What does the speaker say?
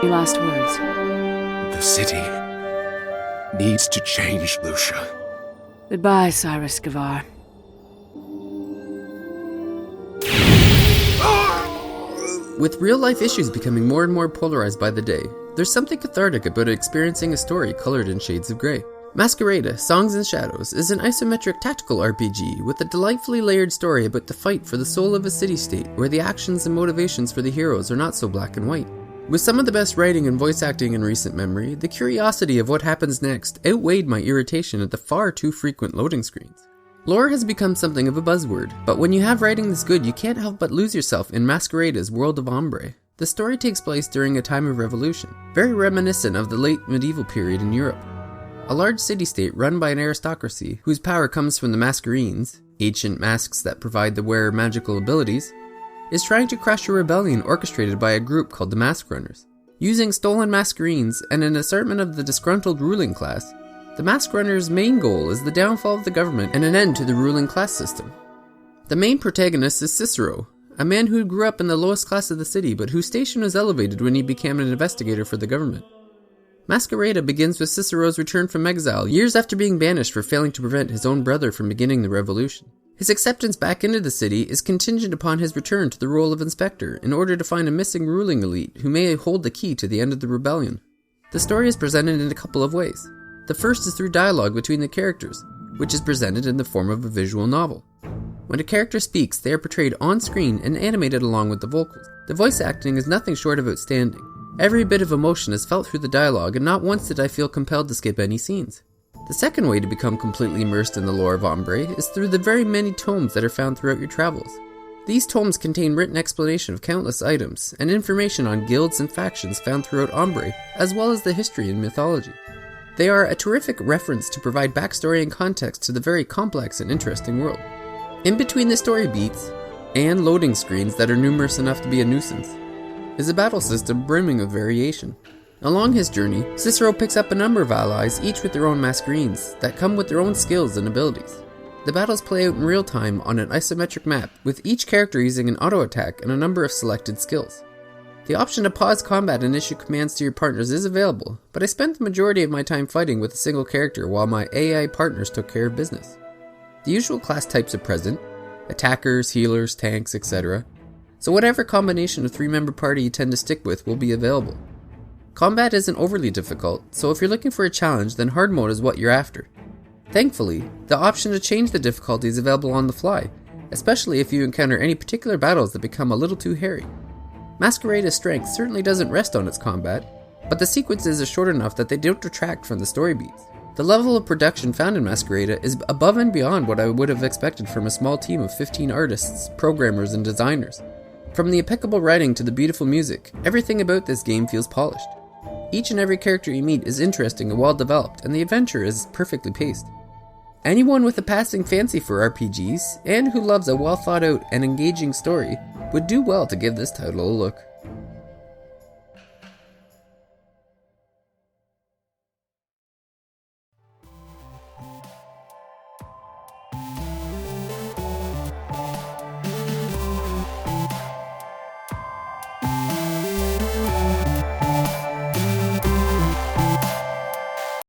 Any last words? The city needs to change, Lucia. Goodbye, Cyrus Gavar. With real-life issues becoming more and more polarized by the day, there's something cathartic about experiencing a story colored in shades of grey. Masquerada, Songs and Shadows is an isometric tactical RPG with a delightfully layered story about the fight for the soul of a city-state where the actions and motivations for the heroes are not so black and white. With some of the best writing and voice acting in recent memory, the curiosity of what happens next outweighed my irritation at the far too frequent loading screens. Lore has become something of a buzzword, but when you have writing this good, you can't help but lose yourself in Masquerada's world of ombre. The story takes place during a time of revolution, very reminiscent of the late medieval period in Europe. A large city-state run by an aristocracy, whose power comes from the Masquerines, ancient masks that provide the wearer magical abilities, is trying to crush a rebellion orchestrated by a group called the Mask Runners. Using stolen Masquerines and an assortment of the disgruntled ruling class, the Mask Runners' main goal is the downfall of the government and an end to the ruling class system. The main protagonist is Cicero, a man who grew up in the lowest class of the city but whose station was elevated when he became an investigator for the government. Masquerada begins with Cicero's return from exile years after being banished for failing to prevent his own brother from beginning the revolution. His acceptance back into the city is contingent upon his return to the role of inspector in order to find a missing ruling elite who may hold the key to the end of the rebellion. The story is presented in a couple of ways. The first is through dialogue between the characters, which is presented in the form of a visual novel. When a character speaks, they are portrayed on screen and animated along with the vocals. The voice acting is nothing short of outstanding. Every bit of emotion is felt through the dialogue, and not once did I feel compelled to skip any scenes. The second way to become completely immersed in the lore of Ombre is through the very many tomes that are found throughout your travels. These tomes contain written explanation of countless items, and information on guilds and factions found throughout Ombre, as well as the history and mythology. They are a terrific reference to provide backstory and context to the very complex and interesting world. In between the story beats, and loading screens that are numerous enough to be a nuisance, is a battle system brimming of variation. Along his journey, Cicero picks up a number of allies, each with their own Masquerines, that come with their own skills and abilities. The battles play out in real time on an isometric map, with each character using an auto attack and a number of selected skills. The option to pause combat and issue commands to your partners is available, but I spent the majority of my time fighting with a single character while my AI partners took care of business. The usual class types are present: attackers, healers, tanks, etc. So whatever combination of 3-member party you tend to stick with will be available. Combat isn't overly difficult, so if you're looking for a challenge, then hard mode is what you're after. Thankfully, the option to change the difficulty is available on the fly, especially if you encounter any particular battles that become a little too hairy. Masquerada's strength certainly doesn't rest on its combat, but the sequences are short enough that they don't detract from the story beats. The level of production found in Masquerada is above and beyond what I would have expected from a small team of 15 artists, programmers, and designers. From the impeccable writing to the beautiful music, everything about this game feels polished. Each and every character you meet is interesting and well developed, and the adventure is perfectly paced. Anyone with a passing fancy for RPGs, and who loves a well thought out and engaging story, would do well to give this title a look.